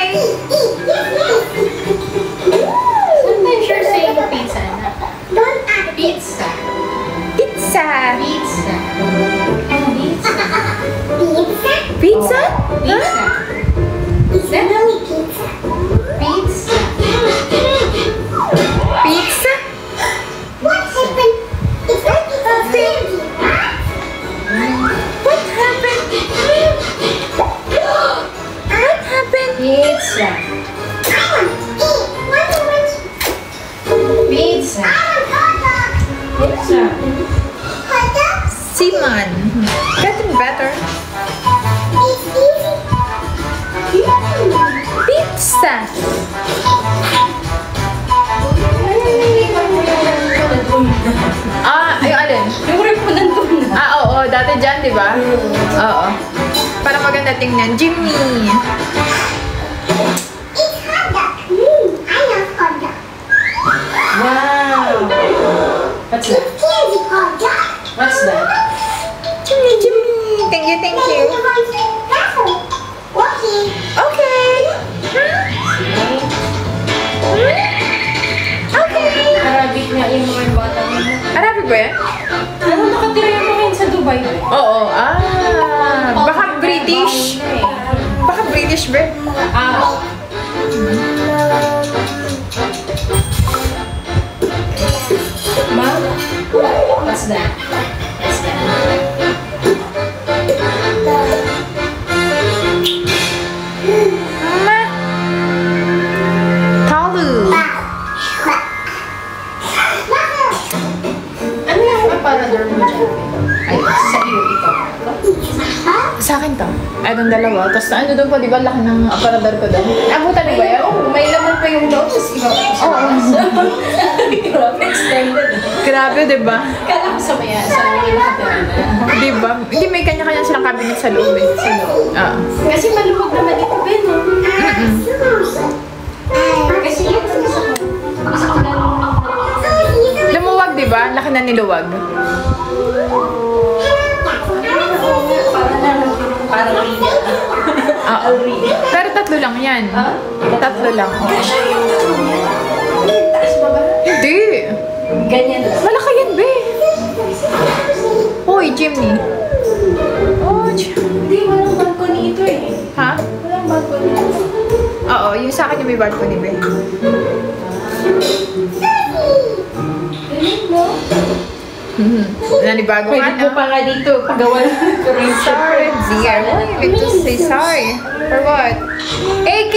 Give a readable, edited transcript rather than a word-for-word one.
Hi! Sometimes you're saying pizza na. Pizza. Pizza! Pizza. Pizza. Pizza? Pizza. It's really pizza. Pizza. Pizza? What happened? It's like it's a candy. What happened? What happened? Pizza. I want to eat. What's orange? Pizza. I want hot dog. Pizza. Hot dog? Simon. Getting better. It's easy. Pizza! Yung alin? Yung rip mo nandun na. Oo, dati dyan, di ba? Oo. Para maganda tingnan. Jimmy! It's hot dog. I love hot dog. Wow. What's that? It's candy hot dog. What's that? Jimmy, Jimmy! Thank you, thank you. Okay. Okay! Okay! Arabic na yung mga bata mo. Arabic ba yan? Ano nakatira yung mga yun sa Dubai? Oo. Baka British. Baka British ba? Mom? What's that? What's that? Mama! Talu! Ano yung aparador mo dyan? Ay, sa iyo ito. Sa akin to. Ay, itong dalawa. Tapos ano doon po, di ba laki ng aparador ko doon? Abutan mo ba yan? Oo, may laman pa yung loob. Tapos iba pa sa labas. Grabe, extended. Grabe, di ba? Kala ko sa maya, sa mga nakatira na. Di ba? Hindi, may kanya-kanya silang cabinet sa loob eh. Sa loob. Oo. Kasi maluwag naman ito, Ben. No? Kasi yun, gusto ko lang. Lumuwag, di ba? Laki na niluwag. Parang Rina. Oo. Pero tatlo lang yan. Tatlo lang. Taas ba ba? Hindi. Ganyan lang. Malaki yan, be. Hoy, Jimmy. Oh, Hindi, walang balcony ito eh. ha? Walang balcony. Oo, yung sa akin yung may balcony, be. Galing mo. Nanibago ka Pwede mo na. pa nga dito. Pagawa ng Sorry, dear. Why you need to say sorry? For what? AK!